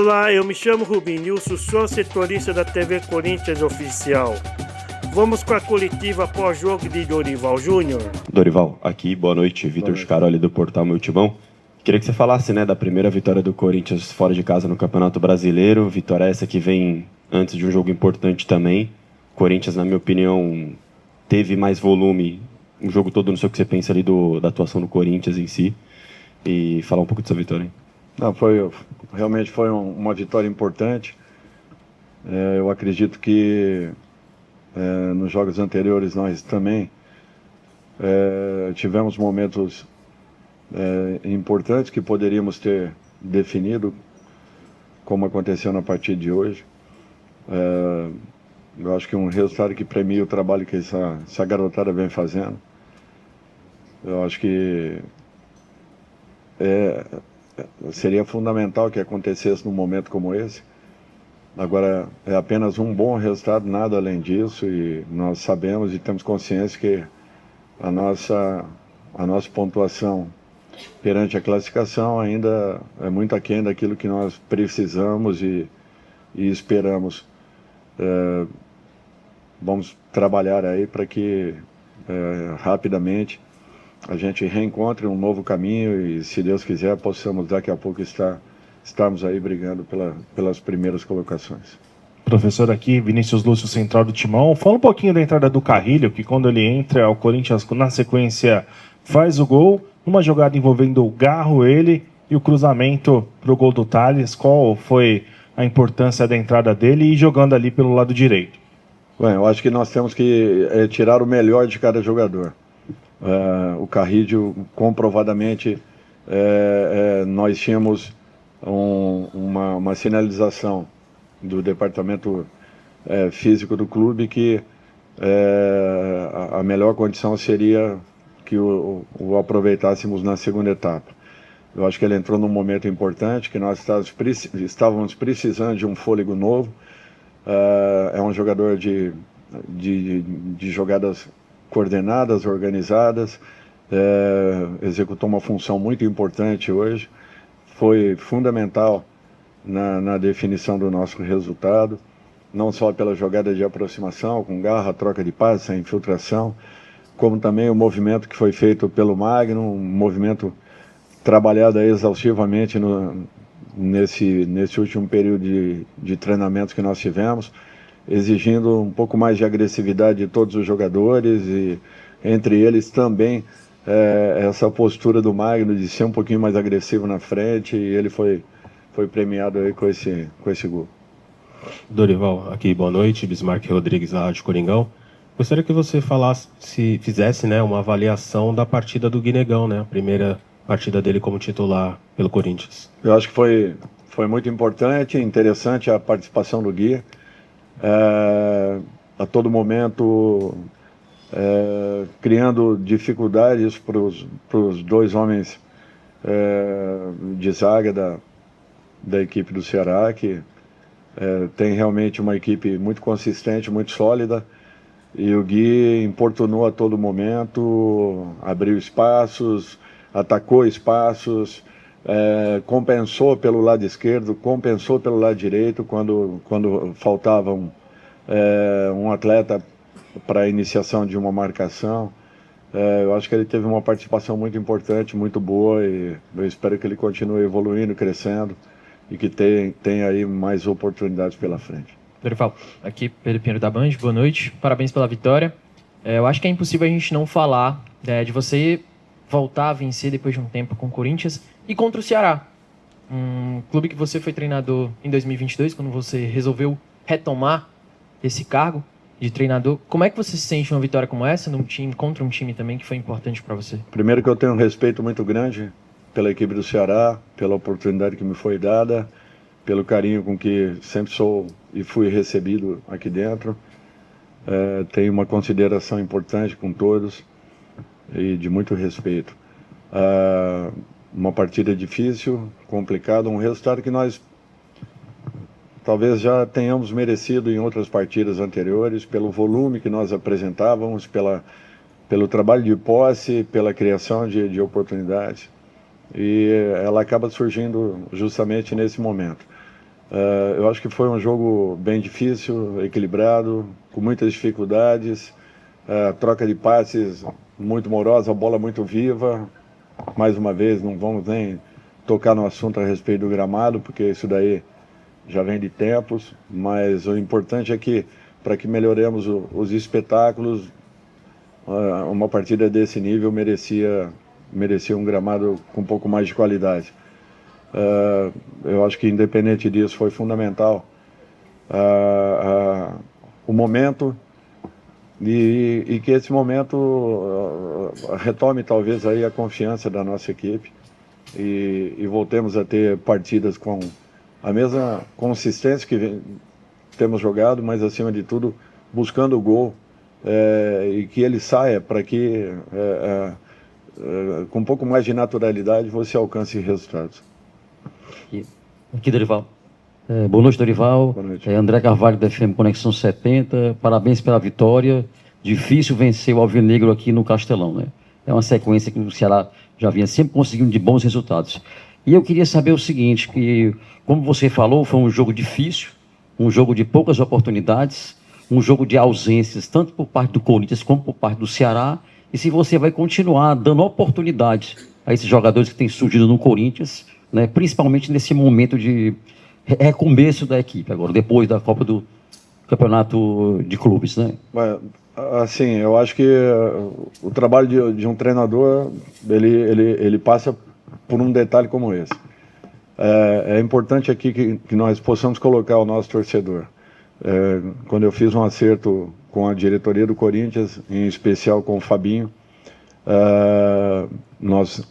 Olá, eu me chamo Rubinilson, sou setorista da TV Corinthians Oficial. Vamos com a coletiva pós-jogo de Dorival Júnior. Dorival, aqui, boa noite. Vitor Scaroli do Portal Meu Timão. Queria que você falasse, da primeira vitória do Corinthians fora de casa no Campeonato Brasileiro. Vitória essa que vem antes de um jogo importante também. Corinthians, na minha opinião, teve mais volume o jogo todo. Não sei o que você pensa ali da atuação do Corinthians em si. E falar um pouco dessa vitória, hein? Não, realmente foi uma vitória importante. Eu acredito que nos jogos anteriores nós também tivemos momentos importantes que poderíamos ter definido, como aconteceu na partida de hoje. Eu acho que um resultado que premia o trabalho que essa garotada vem fazendo. Eu acho que seria fundamental que acontecesse num momento como esse. Agora, é apenas um bom resultado, nada além disso, e nós sabemos e temos consciência que a nossa pontuação perante a classificação ainda é muito aquém daquilo que nós precisamos e esperamos. Vamos trabalhar aí para que rapidamente a gente reencontre um novo caminho e, se Deus quiser, possamos daqui a pouco estarmos aí brigando pelas primeiras colocações. Professor, aqui, Vinícius Lúcio, central do Timão. Fala um pouquinho da entrada do Carrilho, que quando ele entra, o Corinthians, na sequência, faz o gol. Uma jogada envolvendo o Garro, ele e o cruzamento para o gol do Tales. Qual foi a importância da entrada dele e jogando ali pelo lado direito? Bem, eu acho que nós temos que tirar o melhor de cada jogador. O Carrilho, comprovadamente, nós tínhamos uma sinalização do departamento físico do clube que a melhor condição seria que o aproveitássemos na segunda etapa. Eu acho que ele entrou num momento importante, que nós estávamos precisando de um fôlego novo. É um jogador de jogadas coordenadas, organizadas, executou uma função muito importante hoje, foi fundamental na definição do nosso resultado, não só pela jogada de aproximação, com garra, troca de passes, a infiltração, como também o movimento que foi feito pelo Magno, um movimento trabalhado exaustivamente nesse último período de treinamentos que nós tivemos, exigindo um pouco mais de agressividade de todos os jogadores e, entre eles, também essa postura do Magno de ser um pouquinho mais agressivo na frente, e ele foi premiado aí com esse gol. Dorival, aqui, boa noite. Bismarck Rodrigues, da Rádio Coringão. Gostaria que você fizesse uma avaliação da partida do Guinegão, a primeira partida dele como titular pelo Corinthians. Eu acho que foi muito importante, interessante a participação do Gui. A todo momento criando dificuldades para os dois homens de zaga da equipe do Ceará, que tem realmente uma equipe muito consistente, muito sólida, e o Gui importunou a todo momento, abriu espaços, atacou espaços, compensou pelo lado esquerdo, compensou pelo lado direito quando faltava um atleta para a iniciação de uma marcação. Eu acho que ele teve uma participação muito importante, muito boa, e eu espero que ele continue evoluindo, crescendo e que tenha aí mais oportunidades pela frente. Dorival, aqui Pedro Pinheiro da Band, boa noite, parabéns pela vitória. Eu acho que é impossível a gente não falar de você voltar a vencer depois de um tempo com o Corinthians e contra o Ceará, um clube que você foi treinador em 2022, quando você resolveu retomar esse cargo de treinador. Como é que você se sente numa vitória como essa, contra um time também que foi importante para você? Primeiro, que eu tenho um respeito muito grande pela equipe do Ceará, pela oportunidade que me foi dada, pelo carinho com que sempre sou e fui recebido aqui dentro. Tenho uma consideração importante com todos e de muito respeito. Uma partida difícil, complicada, um resultado que nós talvez já tenhamos merecido em outras partidas anteriores, pelo volume que nós apresentávamos, pelo trabalho de posse, pela criação de oportunidades. E ela acaba surgindo justamente nesse momento. Eu acho que foi um jogo bem difícil, equilibrado, com muitas dificuldades, troca de passes muito morosa, a bola muito viva. Mais uma vez, não vamos nem tocar no assunto a respeito do gramado, porque isso daí já vem de tempos, mas o importante é que, para que melhoremos os espetáculos, uma partida desse nível merecia um gramado com um pouco mais de qualidade. Eu acho que, independente disso, foi fundamental o momento e que esse momento retome talvez aí a confiança da nossa equipe e voltemos a ter partidas com a mesma consistência que temos jogado, mas acima de tudo buscando o gol e que ele saia para que com um pouco mais de naturalidade você alcance resultados. Aqui, Dorival. Boa noite, Dorival. Boa noite. André Carvalho, da FM Conexão 70. Parabéns pela vitória. Difícil vencer o Alvinegro aqui no Castelão, né? É uma sequência que o Ceará já vinha sempre conseguindo de bons resultados. E eu queria saber o seguinte, que, como você falou, foi um jogo difícil, um jogo de poucas oportunidades, um jogo de ausências, tanto por parte do Corinthians como por parte do Ceará, e se você vai continuar dando oportunidade a esses jogadores que têm surgido no Corinthians, né, principalmente nesse momento de recomeço da equipe, agora, depois da Copa do Campeonato de Clubes, né? Assim, eu acho que o trabalho de um treinador, ele passa por um detalhe como esse. É importante aqui que nós possamos colocar o nosso torcedor. Quando eu fiz um acerto com a diretoria do Corinthians, em especial com o Fabinho, nós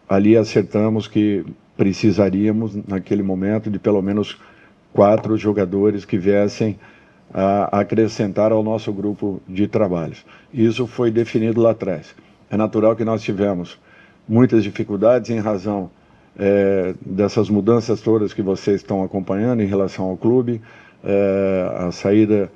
ali acertamos que precisaríamos, naquele momento, de pelo menos 4 jogadores que viessem a acrescentar ao nosso grupo de trabalhos. Isso foi definido lá atrás. É natural que nós tivemos muitas dificuldades em razão dessas mudanças todas que vocês estão acompanhando em relação ao clube, a saída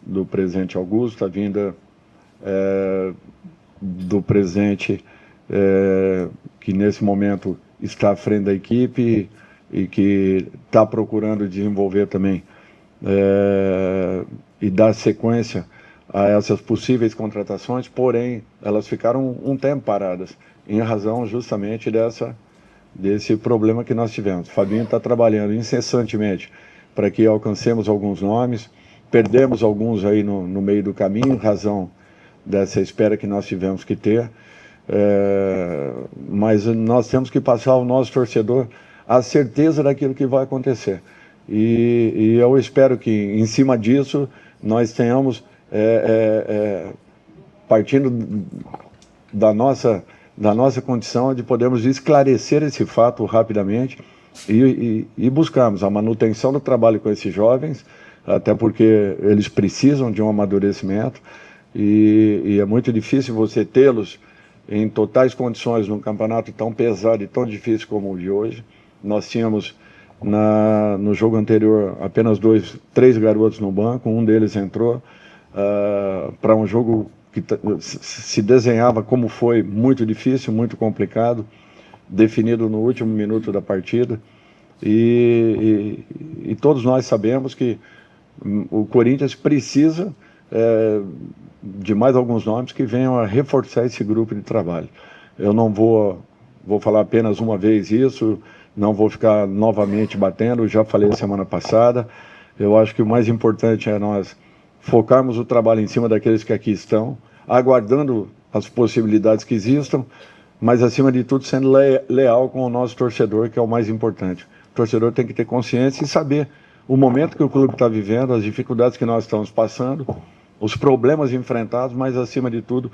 do presidente Augusto, a vinda do presidente que nesse momento está à frente da equipe e que está procurando desenvolver também e dar sequência a essas possíveis contratações, porém elas ficaram um tempo paradas em razão justamente desse problema que nós tivemos. O Fabinho está trabalhando incessantemente para que alcancemos alguns nomes, perdemos alguns aí no meio do caminho, em razão dessa espera que nós tivemos que ter, mas nós temos que passar ao nosso torcedor a certeza daquilo que vai acontecer. E eu espero que, em cima disso, nós tenhamos, partindo da nossa condição de podermos esclarecer esse fato rapidamente e buscarmos a manutenção do trabalho com esses jovens, até porque eles precisam de um amadurecimento e é muito difícil você tê-los em totais condições num campeonato tão pesado e tão difícil como o de hoje. Nós tínhamos no jogo anterior apenas 3 garotos no banco, um deles entrou para um jogo que se desenhava como foi muito difícil, muito complicado, definido no último minuto da partida, e todos nós sabemos que o Corinthians precisa de mais alguns nomes que venham a reforçar esse grupo de trabalho. Eu não vou falar apenas uma vez isso, não vou ficar novamente batendo, já falei semana passada. Eu acho que o mais importante é nós focarmos o trabalho em cima daqueles que aqui estão, aguardando as possibilidades que existam, mas acima de tudo sendo leal com o nosso torcedor, que é o mais importante. O torcedor tem que ter consciência e saber o momento que o clube está vivendo, as dificuldades que nós estamos passando, os problemas enfrentados, mas acima de tudo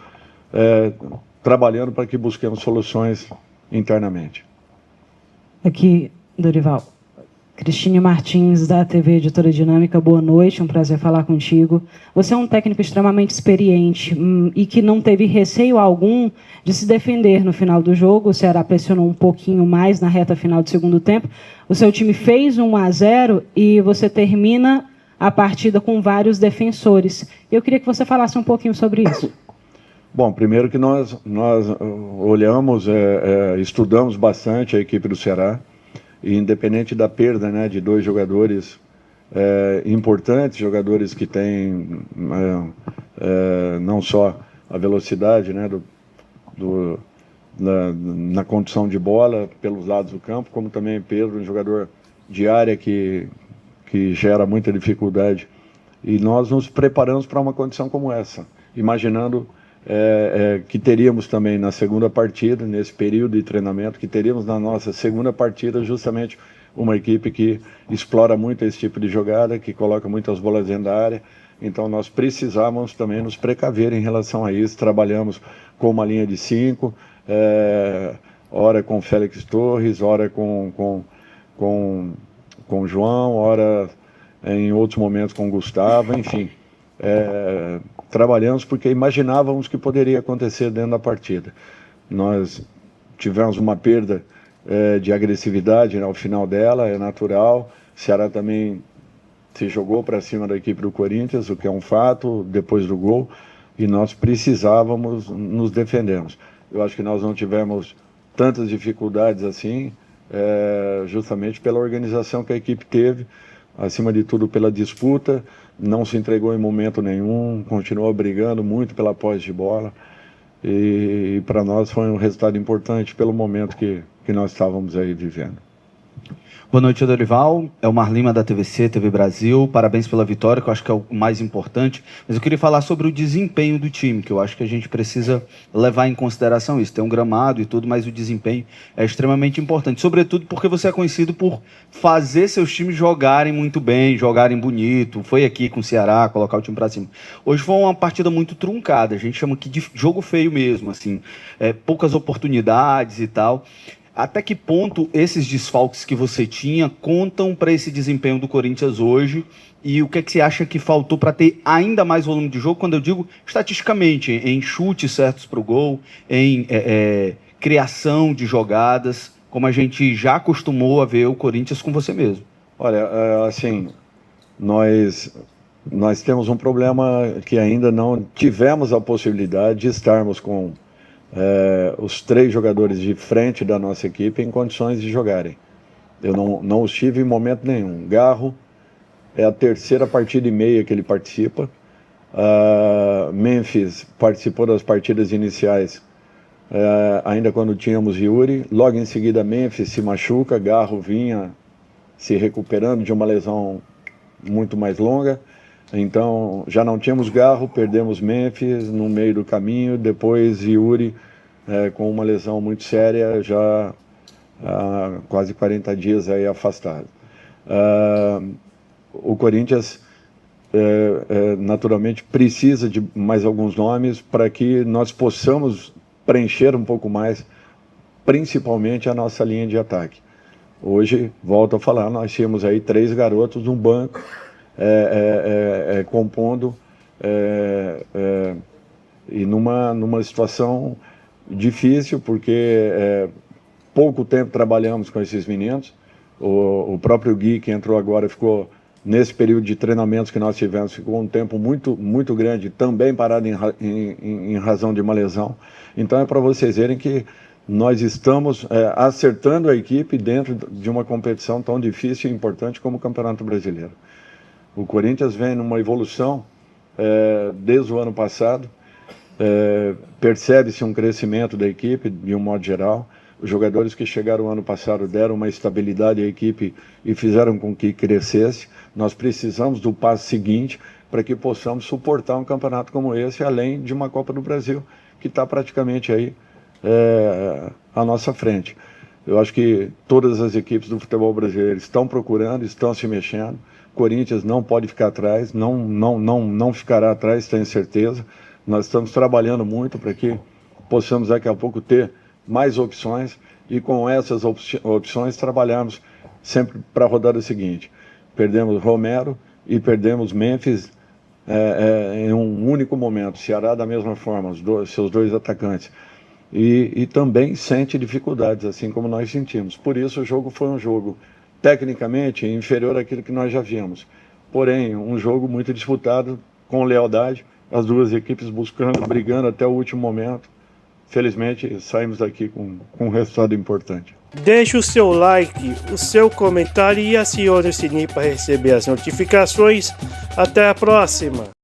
trabalhando para que busquemos soluções internamente. Aqui, Dorival. Cristine Martins, da TV Editora Dinâmica, boa noite, um prazer falar contigo. Você é um técnico extremamente experiente e que não teve receio algum de se defender no final do jogo. O Ceará pressionou um pouquinho mais na reta final do segundo tempo. O seu time fez 1-0 e você termina a partida com vários defensores. Eu queria que você falasse um pouquinho sobre isso. Bom, primeiro que nós olhamos, estudamos bastante a equipe do Ceará. e independente da perda, né, de 2 jogadores importantes, jogadores que têm não só a velocidade, né, na condução de bola pelos lados do campo, como também Pedro, um jogador de área que gera muita dificuldade. E nós nos preparamos para uma condição como essa, imaginando que teríamos também na segunda partida, nesse período de treinamento, que teríamos na nossa segunda partida justamente uma equipe que explora muito esse tipo de jogada, que coloca muitas bolas dentro da área. Então nós precisávamos também nos precaver em relação a isso. Trabalhamos com uma linha de 5, ora com Félix Torres, ora com João, ora em outros momentos com Gustavo, enfim. Trabalhamos porque imaginávamos que poderia acontecer dentro da partida. Nós tivemos uma perda de agressividade, né, ao final dela, é natural. O Ceará também se jogou para cima da equipe do Corinthians, o que é um fato, depois do gol, e nós precisávamos nos defendermos. Eu acho que nós não tivemos tantas dificuldades assim, justamente pela organização que a equipe teve, acima de tudo pela disputa, não se entregou em momento nenhum, continuou brigando muito pela posse de bola, e para nós foi um resultado importante pelo momento que nós estávamos aí vivendo. Boa noite, Dorival. É o Mar Lima da TVC, TV Brasil. Parabéns pela vitória, que eu acho que é o mais importante. Mas eu queria falar sobre o desempenho do time, que eu acho que a gente precisa levar em consideração isso. Tem um gramado e tudo, mas o desempenho é extremamente importante. Sobretudo porque você é conhecido por fazer seus times jogarem muito bem, jogarem bonito. Foi aqui com o Ceará, colocar o time para cima. Hoje foi uma partida muito truncada. A gente chama aqui de jogo feio mesmo, assim. Poucas oportunidades e tal. Até que ponto esses desfalques que você tinha contam para esse desempenho do Corinthians hoje? E o que é que você acha que faltou para ter ainda mais volume de jogo? Quando eu digo estatisticamente, em chutes certos para o gol, em criação de jogadas, como a gente já acostumou a ver o Corinthians com você mesmo. Olha, assim, nós temos um problema que ainda não tivemos a possibilidade de estarmos com os 3 jogadores de frente da nossa equipe em condições de jogarem. Eu não os tive em momento nenhum. Garro é a 3ª partida e meia que ele participa. Memphis participou das partidas iniciais ainda quando tínhamos Yuri. Logo em seguida Memphis se machuca, Garro vinha se recuperando de uma lesão muito mais longa. Então, já não tínhamos Garro, perdemos Memphis no meio do caminho, depois Yuri com uma lesão muito séria, já há quase 40 dias aí afastado. O Corinthians, naturalmente, precisa de mais alguns nomes para que nós possamos preencher um pouco mais, principalmente a nossa linha de ataque. Hoje, volto a falar, nós tínhamos aí 3 garotos no banco, compondo e numa situação difícil, porque pouco tempo trabalhamos com esses meninos. O próprio Gui, que entrou agora, ficou nesse período de treinamentos que nós tivemos, ficou um tempo muito, muito grande, também parado em razão de uma lesão. Então é para vocês verem que nós estamos acertando a equipe dentro de uma competição tão difícil e importante como o Campeonato Brasileiro. O Corinthians vem numa evolução desde o ano passado, percebe-se um crescimento da equipe de um modo geral. Os jogadores que chegaram ano passado deram uma estabilidade à equipe e fizeram com que crescesse. Nós precisamos do passo seguinte para que possamos suportar um campeonato como esse, além de uma Copa do Brasil que está praticamente aí à nossa frente. Eu acho que todas as equipes do futebol brasileiro estão procurando, estão se mexendo. Corinthians não pode ficar atrás, não ficará atrás, tenho certeza. Nós estamos trabalhando muito para que possamos daqui a pouco ter mais opções e com essas opções trabalharmos sempre para a rodada seguinte. Perdemos Romero e perdemos Memphis em um único momento. Ceará da mesma forma, seus 2 atacantes. E também sente dificuldades, assim como nós sentimos. Por isso o jogo foi um jogo tecnicamente inferior àquilo que nós já vimos. Porém, um jogo muito disputado, com lealdade, as 2 equipes buscando, brigando até o último momento. felizmente saímos daqui com um resultado importante. Deixe o seu like, o seu comentário e acione o sininho para receber as notificações. Até a próxima!